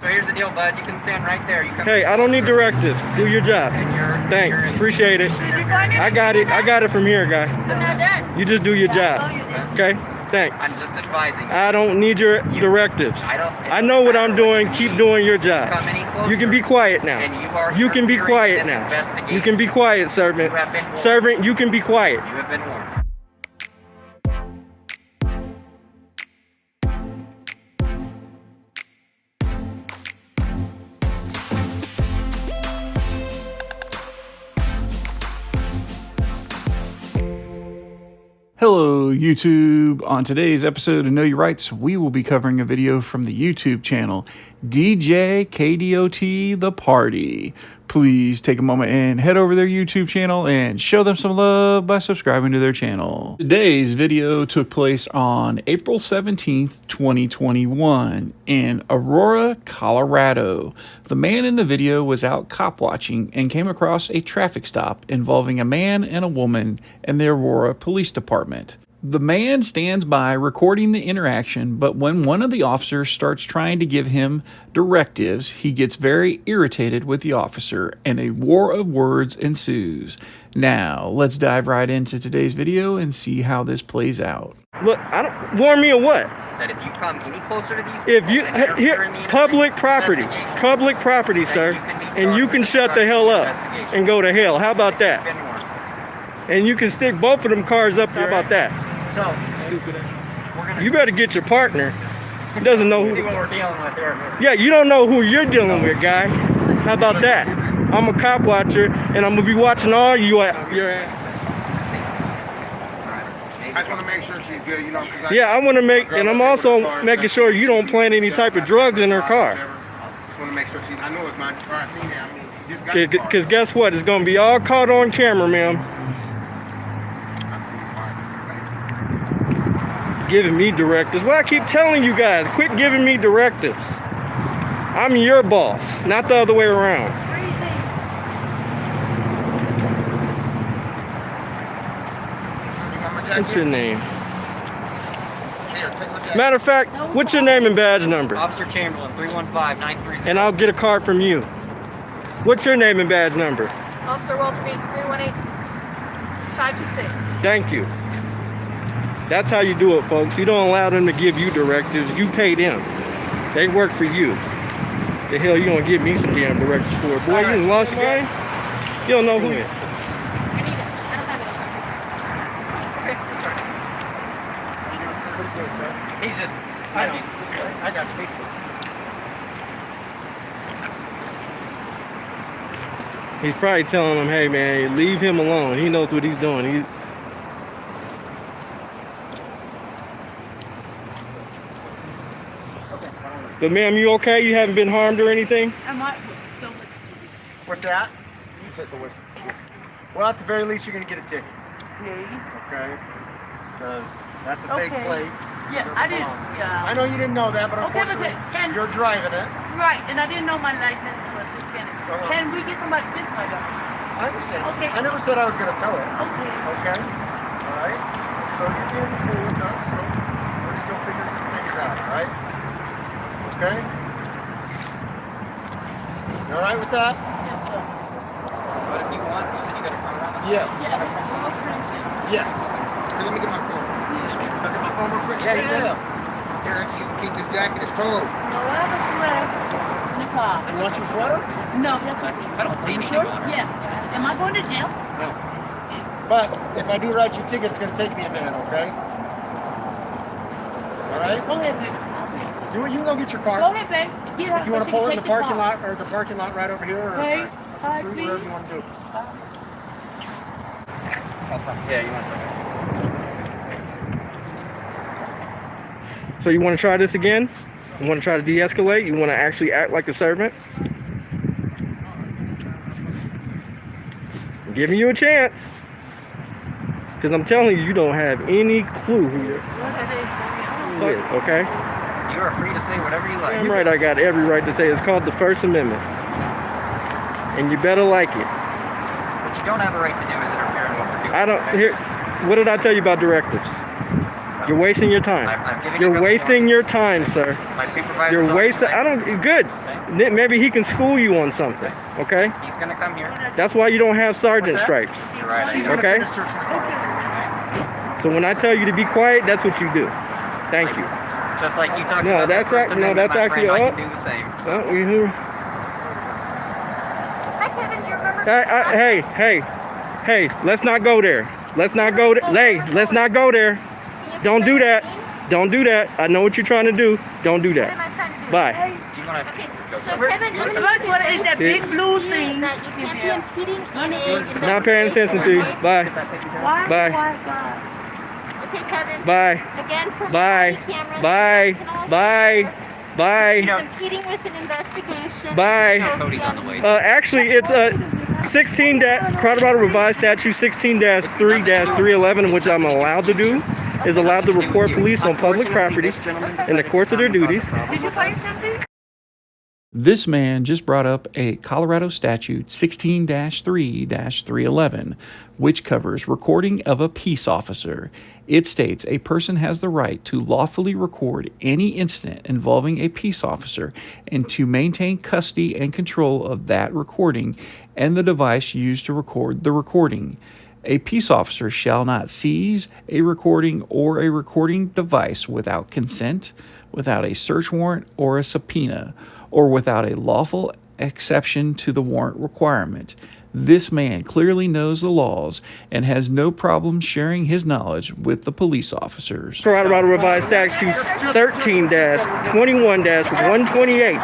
So here's the deal, bud. You can stand right there. You come Hey, I don't need directives. Do your job. Thanks. Appreciate it. I got it. I got it from here, guy. I'm not done. You just do your job. Okay? Thanks. I'm just advising you. I don't need your directives. I know what I'm doing. Keep doing your job. Come any closer, You can be quiet now. and you are You can be interfering quiet in this now. investigation. You can be quiet, servant. You have been warned. Servant, you can be quiet. You have been warned. Hello YouTube. On today's episode of Know Your Rights, we will be covering a video from the YouTube channel DJ KDOT The Party. Please take a moment and head over to their YouTube channel and show them some love by subscribing to their channel. Today's video took place on April 17th, 2021 in Aurora, Colorado. The man in the video was out cop watching and came across a traffic stop involving a man and a woman in the Aurora Police Department. The man stands by recording the interaction, but when one of the officers starts trying to give him directives, he gets very irritated with the officer and a war of words ensues. Now, let's dive right into today's video and see how this plays out. Look, I don't warn me of what? That if you come any closer to these If you people and interfere here in the public property, investigation, sir, then you can be and you charged can with shut the hell up obstructing the and go to hell. How about investigation. that? You've been warned. And you can stick both of them cars up. How about that? So, stupid. We're gonna You better get your partner. He doesn't know see who. what we're dealing with here. Yeah, you don't know who you're dealing with, guy. How about that? I'm a cop watcher, and I'm gonna be watching all you at your ass. I just want to make sure she's good, you know. Yeah, I want to make, and I'm also making sure you don't plant any type of drugs in her car. Just want to make sure she. I know it's my car. I seen it. I mean, she just got the car. Because guess what? It's gonna be all caught on camera, ma'am. Giving me directives. Well, I keep telling you guys, quit giving me directives. I'm your boss, not the other way around. What's your name? Here, take my jacket. Matter of fact, what's your name and badge number? Officer Chamberlain, 315-930. And I'll get a card from you. What's your name and badge number? Officer Walter B. 318-526. Thank you. That's how you do it, folks. You don't allow them to give you directives. You pay them. They work for you. The hell you gonna give me some damn directives for? Boy, you lost your mind? You don't know who you are. I need it. I don't have it. Okay, that's all right. He's just, I got you. He's good. He's probably telling them, hey man, leave him alone. He knows what he's doing. But ma'am, you okay? You haven't been harmed or anything? I might. So What's that? She says a whistle. Well, at the very least, you're going to get a ticket. please. Okay? Because that's a fake Okay. plate. Yeah, Doesn't I didn't. belong. Yeah. I know you didn't know that, but Okay, but unfortunately, can- you're driving it. Right, and I didn't know my license was suspended. Can we get somebody this way though? I understand. Okay. I never said I was going to tell it. Okay. Okay? All right? So you're being cool with us, so we're still figuring some things out, all right? Okay? You all right with that? Yes, sir. But if you want, you said you got to come around. Yeah. Yeah. Well, friendship. Yeah. Here, let me get my phone. Look at my phone real quick. Yeah. Guarantee you can keep this jacket. It's cold. No, I have a sweater in the car. You want your sweater? No, that's I don't see anything on it. yeah. Am I going to jail? No. But if I do write your ticket, it's going to take me a minute, okay? All right? Go ahead, baby. You can go get your car. Go ahead, baby. Get her If you so want she to pull can it in the take parking car. lot, or the parking lot right over here, or Okay. Hi, wherever please. you want to do. Yeah, you want to. So you want to try this again? You want to try to de-escalate? You want to actually act like a servant? I'm giving you a chance. Because I'm telling you, you don't have any clue who you're with, okay? You are free to say whatever you like. I'm right, I got every right to say it. It's called the First Amendment. And you better like it. What you don't have a right to do is interfere in what we're doing. I don't, here, what did I tell you about directives? You're wasting your time. I'm giving you You're good wasting warning. your time, sir. My supervisor. You're wasting, I don't, good. Okay. maybe he can school you on something. Okay. He's gonna come here. That's why you don't have sergeant stripes. You're right. She's gonna Okay. finish searching the car. So when I tell you to be quiet, that's what you do. Thank you. Just like you talked No, about. that's the First right. No, Amendment, that's my actually friend, I up. can do the same. So, you- Hi, Kevin. Do you remember? hey, let's not go there. Let's not go there. Hey, let's not go there. Don't do that. Don't do that. I know what you're trying to do. Don't do What that. am I trying to do? Bye. Do you want to Okay, go so somewhere? Kevin, I'm First one is that big blue see thing. that you can't be impeding in a Not paying attention to you. Bye. Why? Bye. Why God? Okay, Kevin. Bye. Again, for Bye. cameras. Bye. Bye. Bye. He's impeding with an investigation. Bye. Cody's on the way. Actually, it's a 16 Colorado Revised Statute 16-3-311, which I'm allowed to do, is allowed to report police on public property in the course of their duties. Did you find something? This man just brought up a Colorado statute 16-3-311, which covers recording of a peace officer. It states a person has the right to lawfully record any incident involving a peace officer and to maintain custody and control of that recording and the device used to record the recording. A peace officer shall not seize a recording or a recording device without consent, without a search warrant or a subpoena, or without a lawful exception to the warrant requirement. This man clearly knows the laws and has no problem sharing his knowledge with the police officers. Colorado Revised Statute 13-21-128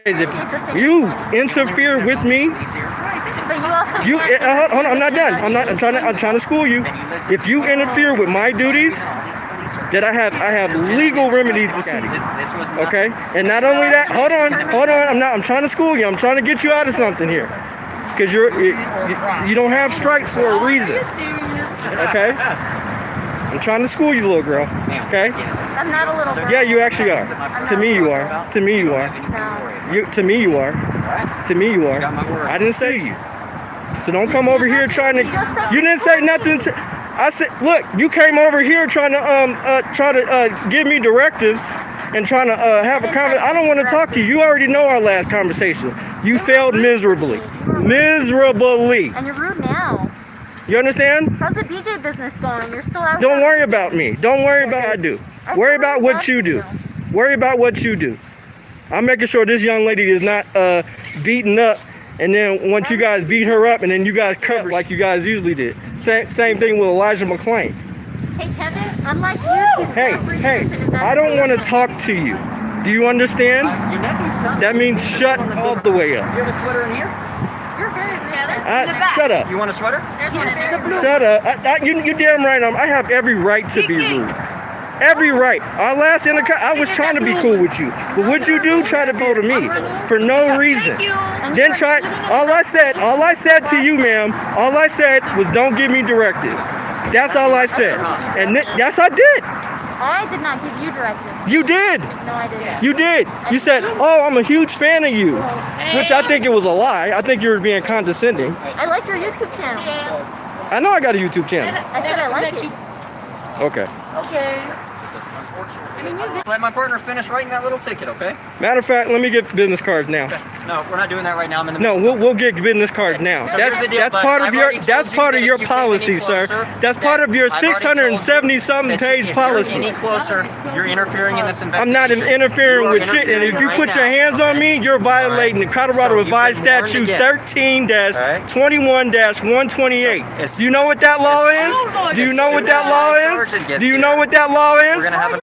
says if you interfere with me, But you also you can't- hold on, I'm not done. I'm trying to school you. If you interfere with my duties, that I have legal remedies to seek. This was not, Okay? And not only that, hold on. I'm trying to school you. I'm trying to get you out of something here. Because you don't have stripes for a reason. Okay? I'm trying to school you, little girl. Okay? I'm not a little girl. Yeah, you actually are. To me you are. To me you are. To me you are. To me you are. I didn't say you. So don't come over here trying to. You didn't say nothing. I said, look, you came over here trying to give me directives and trying to have a conversation. I don't want to talk to you. You already know our last conversation. You failed miserably. Miserably. And you're rude now. You understand? How's the DJ business going? You're still out Don't here. worry about me. Don't worry about what I do. Worry about what you do. Worry about what you do. I'm making sure this young lady is not beaten up, and then once you guys beat her up, and then you guys cover like you guys usually did. Same thing with Elijah McClain. Hey, Kevin, unlike you, he's Hey, not free hey, to I don't want to talk to you. Do you understand? That means shut all the way up. you have a sweater in here? You're very rude. Shut up. You want a sweater? There's one very rude. Shut up. You damn right. I have every right to be rude. Every right. Our last I was trying to be cool with you. But what you do, try to go to me for no reason. And Then you're try. impeding All I said to you, ma'am. All I said was don't give me directives. That's all I said. And yes, I did. I did not give you directives. You did. No, I didn't. You did. You said, "Oh, I'm a huge fan of you," which I think it was a lie. I think you were being condescending. I like your YouTube channel. I know I got a YouTube channel. I said I like it. Okay. Okay. I mean, you did. Let my partner finish writing that little ticket, okay? Matter of fact, let me get business cards now. No, we're not doing that right now. I'm in the No, middle of we'll get business cards now. So here's the deal, That's bud. part of I've your already told you that your if you came any policy, sir. closer, That's part of your I've already told you 670-something that page if policy. You're any closer, you're interfering in this I'm investigation. not interfering You are with shit, and if you interfering put right your now. hands on me, you're violating the Colorado So you've Revised been warned Statute again. 13-21-128. So, Do you know what that law is? Do you know what that law is? Do you know what that law We're is? gonna have a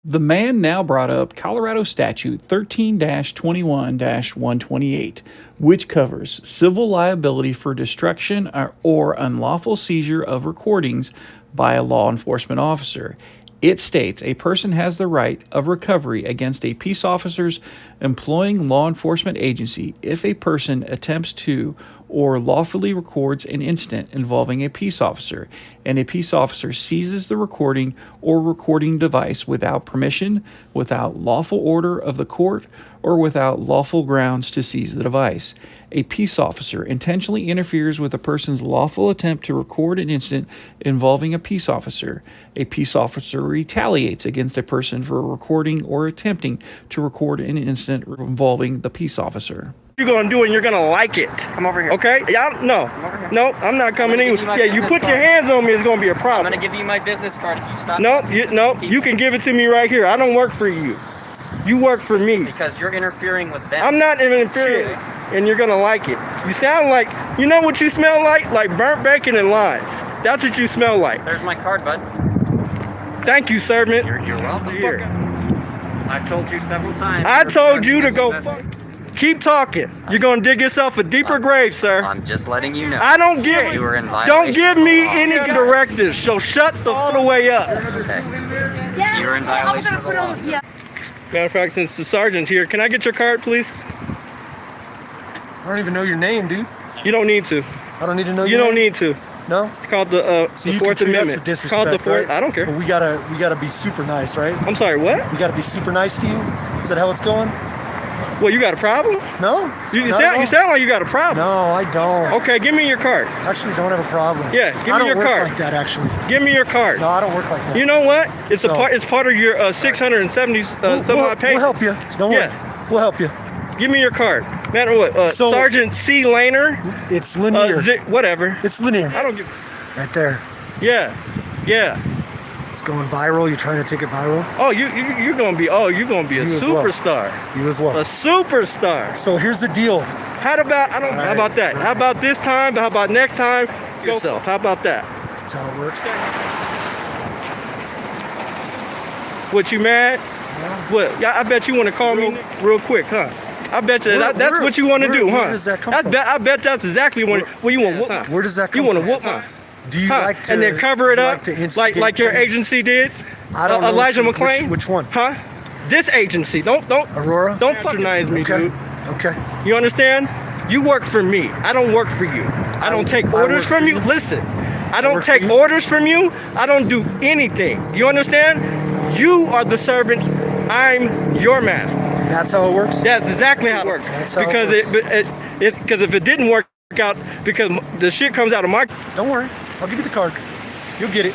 The man now brought up Colorado Statute 13-21-128, which covers civil liability for destruction or unlawful seizure of recordings by a law enforcement officer. It states a person has the right of recovery against a peace officer's employing law enforcement agency if a person attempts to or lawfully records an incident involving a peace officer, and a peace officer seizes the recording or recording device without permission, without lawful order of the court, or without lawful grounds to seize the device. A peace officer intentionally interferes with a person's lawful attempt to record an incident involving a peace officer. A peace officer retaliates against a person for recording or attempting to record an incident incident involving the peace officer. You're gonna do it and you're gonna like it. Come over here. Okay? Yeah, no. No, I'm not coming in. Yeah, you put your hands on me, it's gonna be a I'm problem. gonna give you my business card if you stop. Nope, you can give it to me right here. I don't work for you. You work for me. Because you're interfering with them. I'm not interfering, and you're gonna like it. You sound like, you know what you smell like? Like burnt bacon and limes. That's what you smell like. There's my card, bud. Thank you, servant. You're welcome. Here. I've told you several times. I you're told you to go submissive. Keep talking. You're gonna dig yourself a deeper grave, sir. I'm just letting you know. I don't give You were in Don't violation give of the me law. any directives, so shut all the way up. Okay. Yeah, You're in I'm violation gonna of the put law, on. sir. Yeah. Matter of fact, since the sergeant's here, can I get your card, please? I don't even know your name, dude. You don't need to. I don't need to know You your don't name. need to. No? It's called the So you Fourth can treat us Amendment. with It's called the disrespect, Fourth. right? I don't care. But we gotta be super nice, right? I'm sorry. What? We gotta be super nice to you. Is that how it's going? Well, you got a problem? No. You Not at all. sound like you got a problem. No, I don't. Okay, give me your card. Actually, don't have a problem. Yeah, give me I don't your work card. like that, actually. Give me your card. No, I don't work like that. You know what? It's So- It's part of your 670 some odd pages. We'll help you. Don't worry. Yeah. We'll help you. Give me your card. Matter what? So- Sergeant C. Laner. It's linear. Whatever. It's linear. I don't give. Right there. Yeah. It's going viral. You're trying to take it viral. Oh, you're gonna be. Oh, you're gonna be a You as well. superstar. You as well. A superstar. So here's the deal. How about How about that? How about this time? How about next time? Yourself. How about that? That's how it works. What, you mad? What? Yeah, I bet you want to call me real quick, huh? I bet you that's Where- what you want to do, huh? where does that come from? I bet that's exactly what you want. Whoop, huh? Where does that come You want to from? whoop, huh? Do you Huh? like to And then cover it you up like to instigate like your things? agency did? I don't know Elijah which- McClain? Which one? Huh? This agency. Don't Aurora? patronize me, Okay. dude. Okay. You understand? You work for me. I don't work for you. I don't take I orders work from for you. you. Listen, I don't work for take you. orders from you. I don't do anything. You understand? You are the servant. I'm your master. That's how it works? That's exactly how it works. That's how it Because works. because if it didn't work out, because the shit comes out of my. Don't worry. I'll give you the card. You'll get it.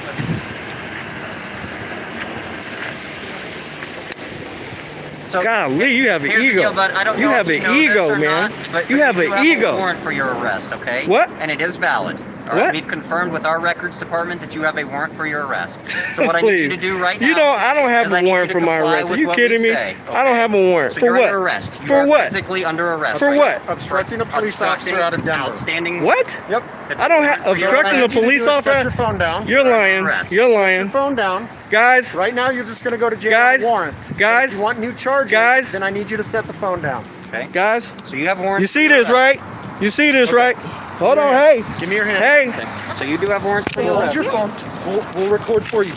So Golly, you have an here's the ego. deal, bud. I don't You know have if an you know ego, this or man. not, but You have do an ego. a warrant for your arrest, okay? What? And it is valid. All What? right? We've confirmed with our records department that you have a warrant for your arrest. So what I need you to do right now. I don't have is I a need warrant you for to my comply arrest. Are with you what kidding we me? say, I don't okay? have a warrant. So For you're what? under arrest. You For are what? physically under arrest. For what? Obstructing a police officer out of Denver. Outstanding. What? Yep. I don't have obstructing a police Set your officer. phone down. You're lying. Arrest. You're Put your lying. phone down. Guys, Right now, you're just going to go to jail Guys, on a warrant. guys, If you want new charges, guys. then I need you to set the phone down. Okay. guys, So you have warrants. you for see your this, arrest. right? You see this, right? Hold on, hey. Give me your hand. Hey. Okay. So you do have warrants for your Hold arrest. your phone. We'll record for you.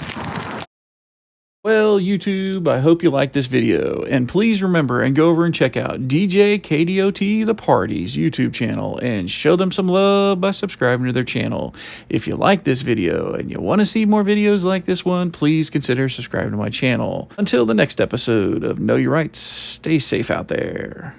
Well, YouTube, I hope you liked this video. And please remember and go over and check out DJ KDOT The Party's YouTube channel and show them some love by subscribing to their channel. If you like this video and you want to see more videos like this one, please consider subscribing to my channel. Until the next episode of Know Your Rights, stay safe out there.